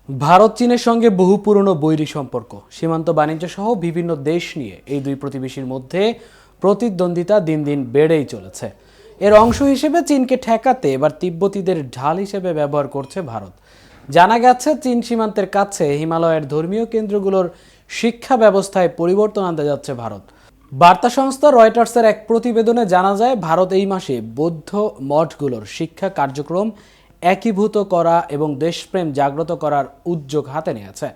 ভারত চীনের সঙ্গে বহু পুরনো বৈরী সম্পর্ক, সীমান্ত বাণিজ্য সহ বিভিন্ন দেশ নিয়ে এই দুই প্রতিবেশীর মধ্যে প্রতিদ্বন্দ্বিতা দিন দিন বেড়েই চলেছে। এর অংশ হিসেবে চীনকে ঠেকাতে এবার তিব্বতীদের ঢাল হিসেবে ব্যবহার করছে ভারত। জানা গেছে, চীন সীমান্তের কাছে হিমালয়ের ধর্মীয় কেন্দ্রগুলোর শিক্ষা ব্যবস্থায় পরিবর্তন আনতে যাচ্ছে ভারত। বার্তা সংস্থা রয়টার্সের এক প্রতিবেদনে জানা যায়, ভারত এই মাসে বৌদ্ধ মঠগুলোর শিক্ষা কার্যক্রম একীভূত করা এবং দেশপ্রেম জাগ্রত করার উদ্যোগ হাতে নিয়েছে।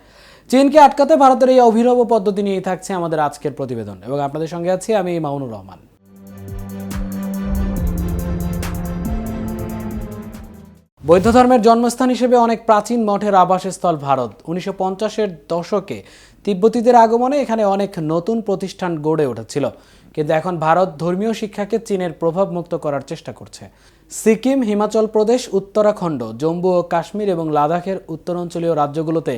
চীনকে আটকাতে ভারতের এই অভিনব পদ্ধতি নিয়েই থাকছে আমাদের আজকের প্রতিবেদন, এবং আপনাদের সঙ্গে আছি আমি মামুনুর রহমান। বৌদ্ধ ধর্মের জন্মস্থান হিসেবে অনেক প্রাচীন মঠের আবাসস্থল ভারত। 1950-এর দশকে তিব্বতীদের আগমনে এখানে অনেক নতুন প্রতিষ্ঠান গড়ে উঠেছিল, কিন্তু এখন ভারত ধর্মীয় শিক্ষাকে চীনের প্রভাব মুক্ত করার চেষ্টা করছে। সিকিম, হিমাচল প্রদেশ, উত্তরাখণ্ড, জম্মু ও কাশ্মীর এবং লাদাখের উত্তরাঞ্চলীয় রাজ্যগুলোতে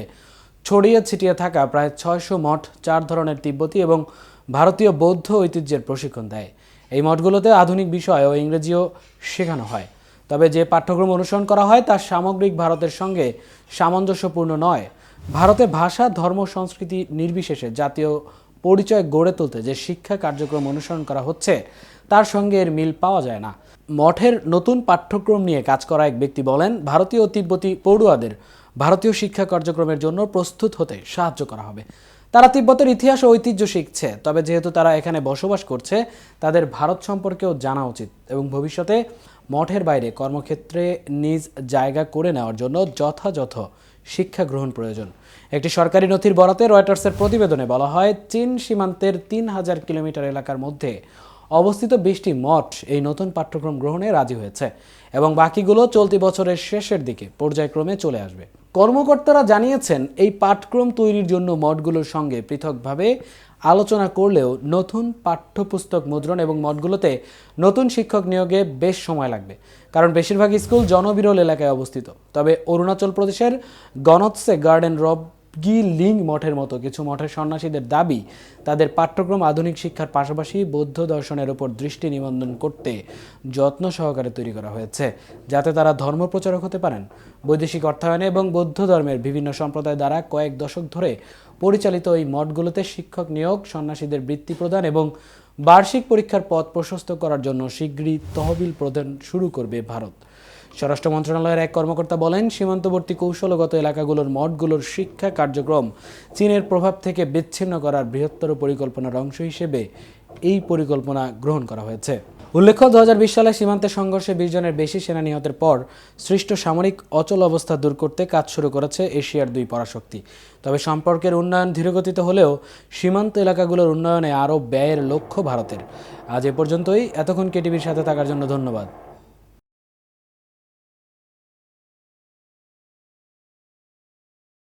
ছড়িয়ে ছিটিয়ে থাকা প্রায় 600 মঠ 4 ধরনের তিব্বতী এবং ভারতীয় বৌদ্ধ ঐতিহ্যের প্রশিক্ষণ দেয়। এই মঠগুলোতে আধুনিক বিষয় ও ইংরেজিও শেখানো হয়, তবে যে পাঠ্যক্রম অনুসরণ করা হয় তা সামগ্রিক ভারতের সঙ্গে সামঞ্জস্যপূর্ণ নয়। ভারতে ভাষা, ধর্ম, সংস্কৃতি নির্বিশেষে জাতীয় পরিচয় গড়ে তুলতে যে শিক্ষা কার্যক্রম অনুসরণ করা হচ্ছে তার সঙ্গে এর মিল পাওয়া যায় না। মঠের নতুন পাঠ্যক্রম নিয়ে কাজ করা এক ব্যক্তি বলেন, ভারতীয় ও তিব্বতী পড়ুয়াদের ভারতীয় শিক্ষা কার্যক্রমের জন্য প্রস্তুত হতে সাহায্য করা হবে। তারা তিব্বতের ইতিহাস ও ঐতিহ্য শিখছে, তবে যেহেতু তারা এখানে বসবাস করছে তাদের ভারত সম্পর্কেও জানা উচিত এবং ভবিষ্যতে মঠের বাইরে কর্মক্ষেত্রে নিজ জায়গা করে নেওয়ার জন্য যথাযথ শিক্ষা গ্রহণ প্রয়োজন। একটি সরকারি নথির বরাতে রয়টার্সের প্রতিবেদনে বলা হয়, চীন সীমান্তের 3000 কিলোমিটার এলাকার মধ্যে অবস্থিত 20টি মঠ এই নতুন পাঠ্যক্রম গ্রহণে রাজি হয়েছে এবং বাকিগুলো চলতি বছরের শেষের দিকে পর্যায়ক্রমে চলে আসবে। কর্মকর্তারা জানিয়েছেন, এই পাঠক্রম তৈরির জন্য মঠগুলোর সঙ্গে পৃথকভাবে আলোচনা করলেও নতুন পাঠ্যপুস্তক মুদ্রণ এবং মঠগুলোতে নতুন শিক্ষক নিয়োগে বেশ সময় লাগবে, কারণ বেশিরভাগ স্কুল জনবিরল এলাকায় অবস্থিত। তবে অরুণাচল প্রদেশের গনৎসে গার্ডেন রবগি লিং মঠের মতো কিছু মঠের সন্ন্যাসীদের দাবি, তাদের পাঠ্যক্রম আধুনিক শিক্ষার পাশাপাশি বৌদ্ধ দর্শনের উপর দৃষ্টি নিবন্ধন করতে যত্ন সহকারে তৈরি করা হয়েছে, যাতে তারা ধর্ম প্রচারক হতে পারেন। বৈদেশিক অর্থায়নে এবং বৌদ্ধ ধর্মের বিভিন্ন সম্প্রদায় দ্বারা কয়েক দশক ধরে পরিচালিত এই মঠগুলোতে শিক্ষক নিয়োগ, সন্ন্যাসীদের বৃত্তি প্রদান এবং বার্ষিক পরীক্ষার পথ প্রশস্ত করার জন্য শীঘ্রই তহবিল প্রদান শুরু করবে ভারত। স্বরাষ্ট্র মন্ত্রণালয়ের এক কর্মকর্তা বলেন, সীমান্তবর্তী কৌশলগত এলাকাগুলোর মঠগুলোর শিক্ষা কার্যক্রম চীনের প্রভাব থেকে বিচ্ছিন্ন করার বৃহত্তর পরিকল্পনার অংশ হিসেবে এই পরিকল্পনা গ্রহণ করা হয়েছে। উল্লেখ্য, 2020 সালে সীমান্তে সংঘর্ষে 20 জনের বেশি সেনা নিহতের পর সৃষ্ট সামরিক অচল অবস্থা দূর করতে কাজ শুরু করেছে এশিয়ার দুই পরাশক্তি। তবে সম্পর্কের উন্নয়ন ধীরগতিতে হলেও সীমান্ত এলাকাগুলোর উন্নয়নে আরও ব্যয়ের লক্ষ্য ভারতের। আজ এ পর্যন্তই। এতক্ষণ কেটিভির সাথে থাকার জন্য ধন্যবাদ।